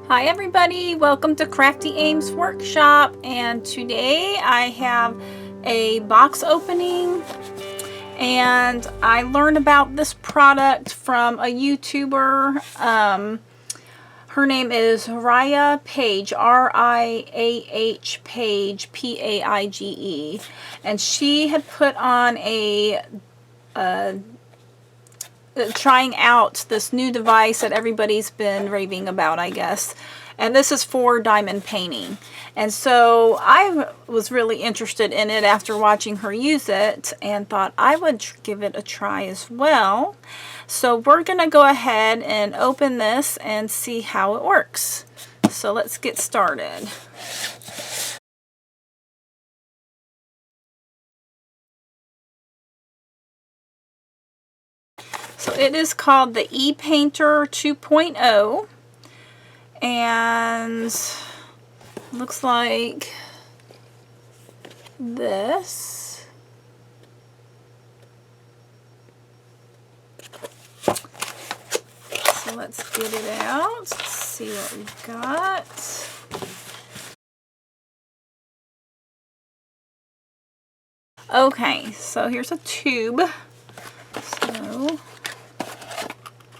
Hi everybody, welcome to Crafty Ames Workshop, and today I have a box opening, and I learned about this product from a YouTuber. Her name is Riah Paige, R-I-A-H Paige, P-A-I-G-E, and she had put on a trying out this new device that everybody's been raving about, I guess. And this is for diamond painting. And so I was really interested in it after watching her use it and thought I would give it a try as well. So we're going to go ahead and open this and see how it works. So let's get started. So it is called the ePainter 2.0, and looks like this. So let's get it out, let's see what we've got. Okay, so here's a tube. So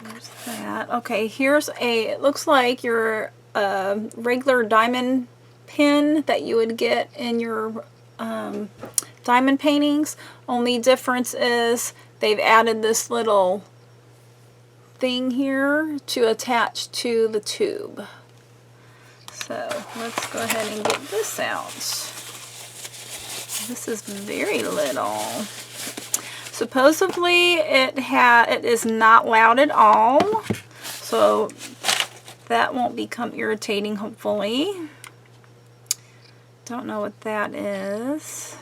there's that. Okay, here's it looks like your regular diamond pin that you would get in your diamond paintings. Only difference is they've added this little thing here to attach to the tube. So let's go ahead and get this out. This is very little. Supposedly it is not loud at all, so that won't become irritating, hopefully. Don't know what that is.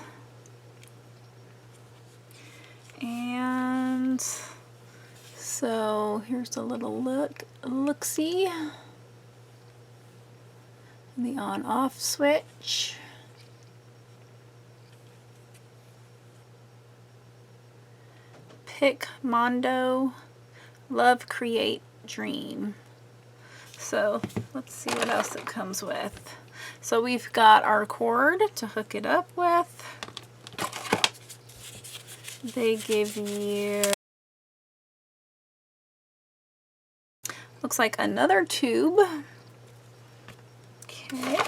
And so here's a little look-see. The on-off switch. Pick Mondo, Love, Create, Dream. So let's see what else it comes with. So we've got our cord to hook it up with. They give you, looks like another tube. Okay.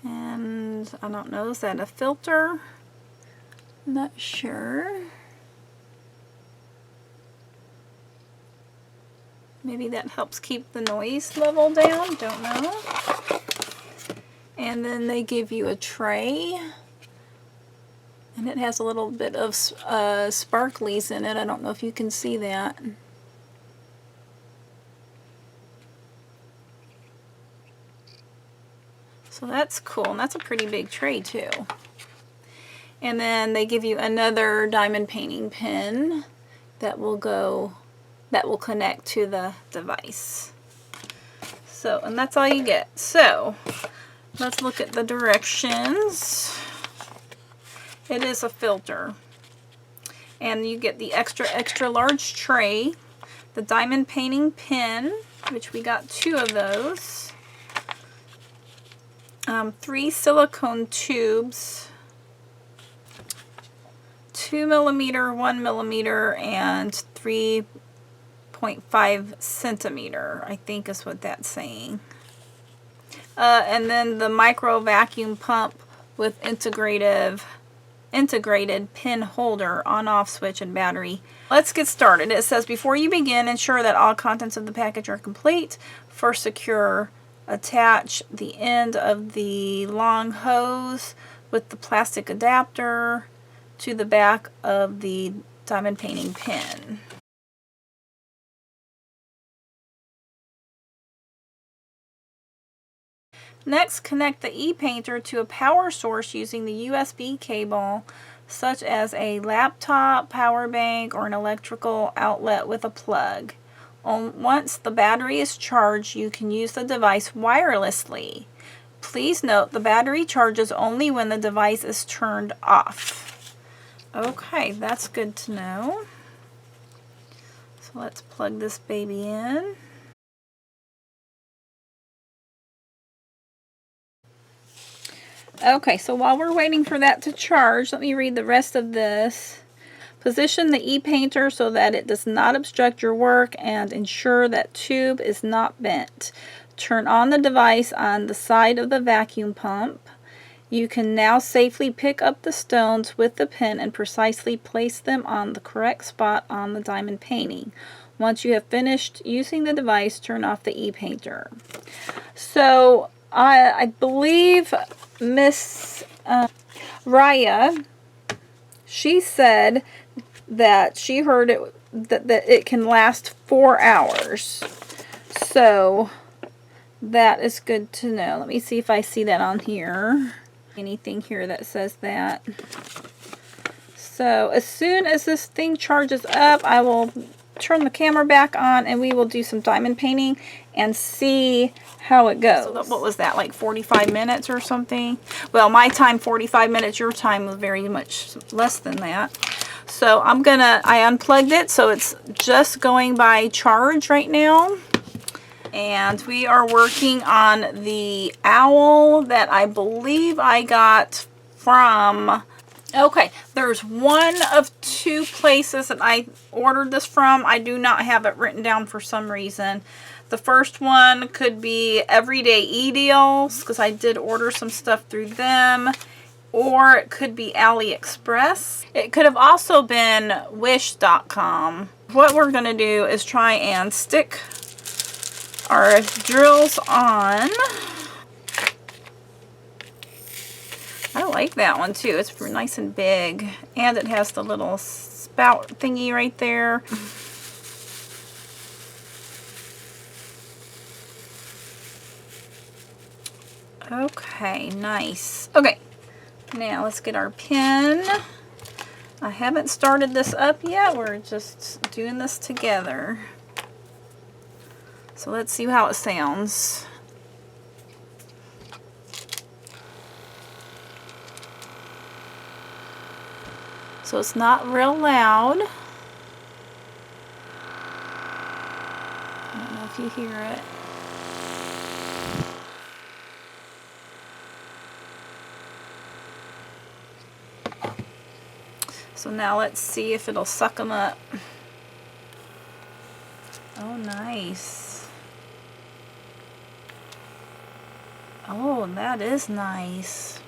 And I don't know, is that a filter? Not sure. Maybe that helps keep the noise level down. Don't know. And then they give you a tray. And it has a little bit of sparklies in it. I don't know if you can see that. So that's cool. And that's a pretty big tray too. And then they give you another diamond painting pin that will connect to the device. So, and that's all you get. So, let's look at the directions. It is a filter. And you get the extra large tray, the diamond painting pin, which we got 2 of those, 3 silicone tubes, 2mm, 1mm, and 3.5 centimeter, I think is what that's saying. And then the micro vacuum pump with integrated pin holder, on-off switch, and battery. Let's get started. It says, before you begin, ensure that all contents of the package are complete. First, attach the end of the long hose with the plastic adapter to the back of the diamond painting pin. Next, connect the ePainter to a power source using the USB cable, such as a laptop, power bank, or an electrical outlet with a plug. Once the battery is charged, you can use the device wirelessly. Please note the battery charges only when the device is turned off. Okay, that's good to know. So let's plug this baby in. Okay, so while we're waiting for that to charge, let me read the rest of this. Position the e-painter so that it does not obstruct your work and ensure that tube is not bent. Turn on the device on the side of the vacuum pump. You can now safely pick up the stones with the pen and precisely place them on the correct spot on the diamond painting. Once you have finished using the device, turn off the e-painter. So I believe Miss Riah, she said that she heard that it can last 4 hours. So that is good to know. Let me see if I see that on here. Anything here that says that. So as soon as this thing charges up, I will turn the camera back on and we will do some diamond painting and see how it goes. So what was that, like 45 minutes or something? Well, my time 45 minutes, your time was very much less than that. So I unplugged it, so it's just going by charge right now. And we are working on the owl that I believe I got from, okay, there's one of 2 places that I ordered this from. I do not have it written down for some reason. The first one could be Everyday E-Deals, because I did order some stuff through them. Or it could be AliExpress. It could have also been Wish.com. What we're going to do is try and stick our drills on. I like that one too. It's nice and big. And it has the little spout thingy right there. Okay, nice. Okay. Now let's get our pen. I haven't started this up yet. We're just doing this together. So let's see how it sounds. So it's not real loud. I don't know if you hear it. So now let's see if it'll suck them up. Oh, nice. Oh, that is nice.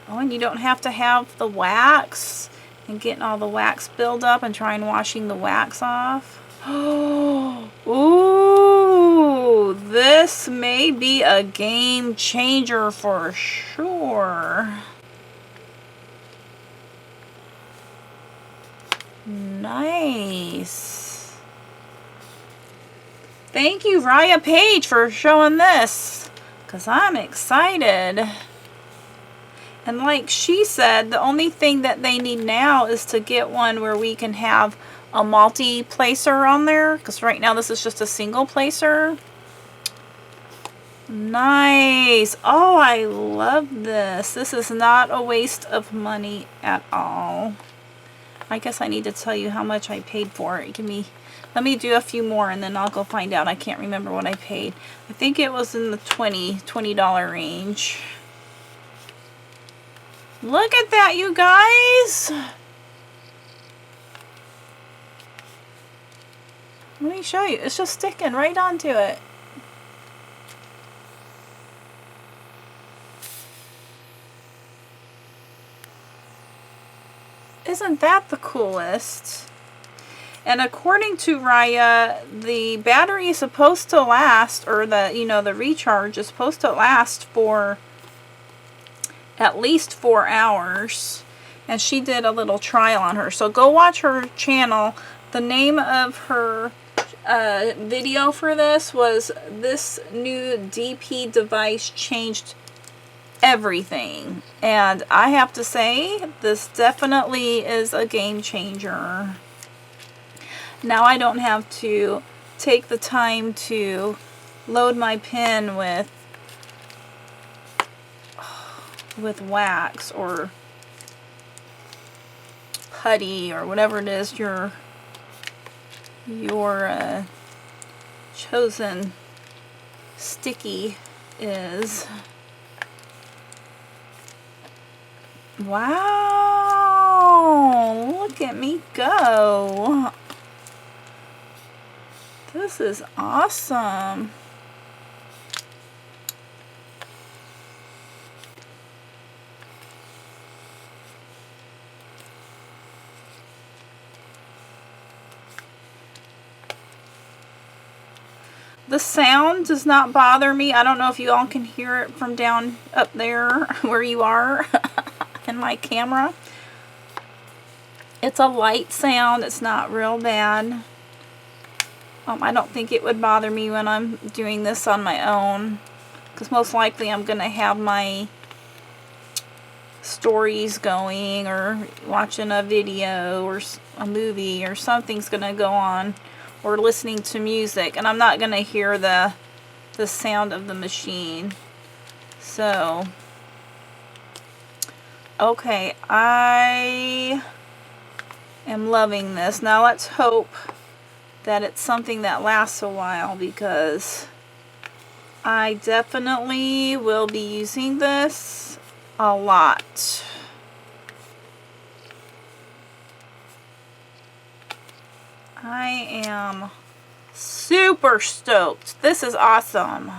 Oh, and you don't have to have the wax and getting all the wax build up and trying washing the wax off. Oh, ooh, this may be a game changer for sure. Nice. Thank you, Riah Paige, for showing this, because I'm excited. And like she said, the only thing that they need now is to get one where we can have a multi-placer on there, because right now this is just a single placer. Nice. Oh, I love this. This is not a waste of money at all. I guess I need to tell you how much I paid for it. Let me do a few more and then I'll go find out. I can't remember what I paid. I think it was in the $20 range. Look at that, you guys. Let me show you. It's just sticking right onto it. Isn't that the coolest? And according to Riah, the battery is supposed to last, or the recharge is supposed to last for at least 4 hours. And she did a little trial on her. So go watch her channel. The name of her video for this was "This New DP Device Changed Everything." And I have to say, this definitely is a game changer. Now I don't have to take the time to load my pen with wax or putty or whatever it is your chosen sticky is. Wow, look at me go. This is awesome. The sound does not bother me. I don't know if you all can hear it from down up there where you are in my camera. It's a light sound. It's not real bad. I don't think it would bother me when I'm doing this on my own, because most likely I'm going to have my stories going or watching a video or a movie or something's going to go on, or listening to music, and I'm not going to hear the sound of the machine. So, okay, I am loving this. Now let's hope that it's something that lasts a while, because I definitely will be using this a lot. I am super stoked. This is awesome.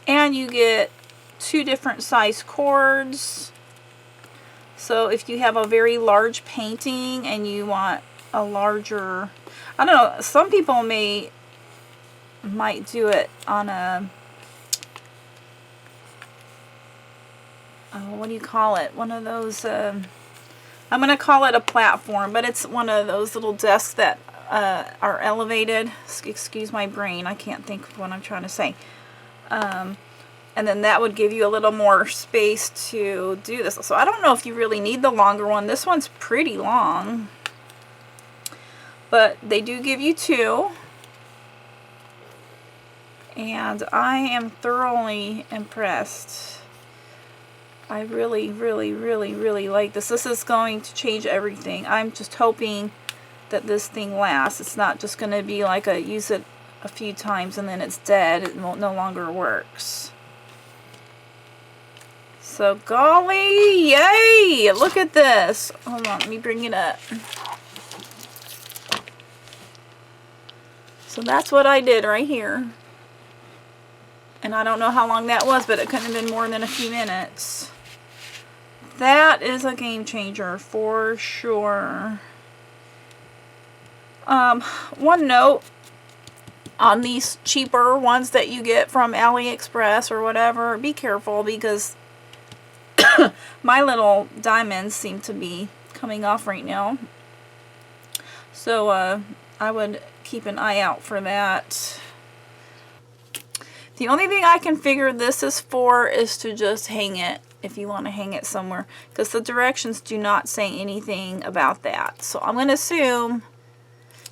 And you get 2 different size cords. So if you have a very large painting and you want a larger, I don't know, some people might do it on a, what do you call it? One of those, I'm going to call it a platform, but it's one of those little desks that are elevated. Excuse my brain, I can't think of what I'm trying to say. And then that would give you a little more space to do this. So I don't know if you really need the longer one. This one's pretty long. But they do give you 2. And I am thoroughly impressed. I really, really, really, really like this. This is going to change everything. I'm just hoping that this thing lasts. It's not just going to be like a use it a few times and then it's dead. It no longer works. So, golly, yay! Look at this. Hold on, let me bring it up. So that's what I did right here. And I don't know how long that was, but it couldn't have been more than a few minutes. That is a game changer for sure. One note on these cheaper ones that you get from AliExpress or whatever, be careful, because my little diamonds seem to be coming off right now. So I would keep an eye out for that. The only thing I can figure this is for is to just hang it, if you want to hang it somewhere, because the directions do not say anything about that. So I'm going to assume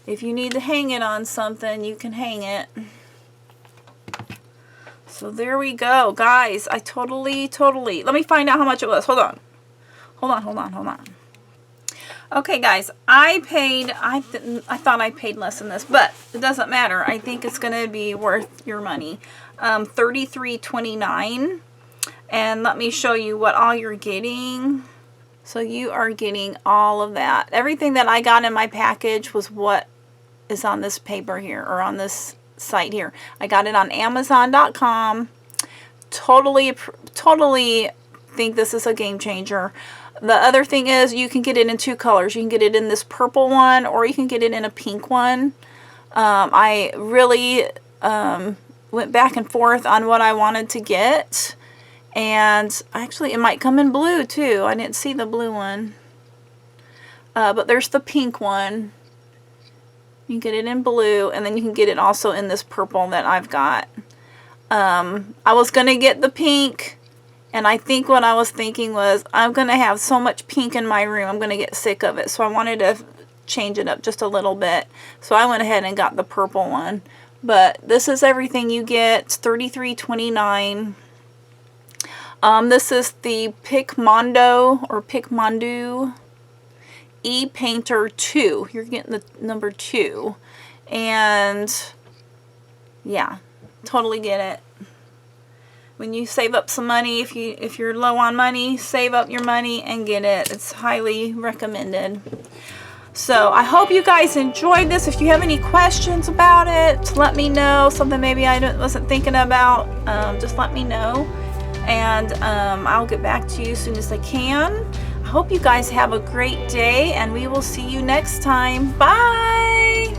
if you need to hang it on something, you can hang it. So there we go, guys. I totally, let me find out how much it was. Hold on. Okay, guys, I thought I paid less than this, but it doesn't matter. I think it's going to be worth your money. $33.29. And let me show you what all you're getting. So you are getting all of that. Everything that I got in my package was what is on this paper here, or on this site here. I got it on Amazon.com. Totally think this is a game changer. The other thing is you can get it in 2 colors. You can get it in this purple one, or you can get it in a pink one. I really went back and forth on what I wanted to get. And actually it might come in blue too. I didn't see the blue one. But there's the pink one. You can get it in blue, and then you can get it also in this purple that I've got. I was going to get the pink, and I think what I was thinking was I'm going to have so much pink in my room, I'm going to get sick of it. So I wanted to change it up just a little bit. So I went ahead and got the purple one. But this is everything you get. It's $33.29. This is the Picmondo E-Painter 2. You're getting the number 2. And yeah, totally get it. when you save up some money, if you're low on money, save up your money and get it. It's highly recommended. So I hope you guys enjoyed this. If you have any questions about it, let me know. Something maybe I wasn't thinking about, just let me know. And I'll get back to you as soon as I can. I hope you guys have a great day, and we will see you next time. Bye!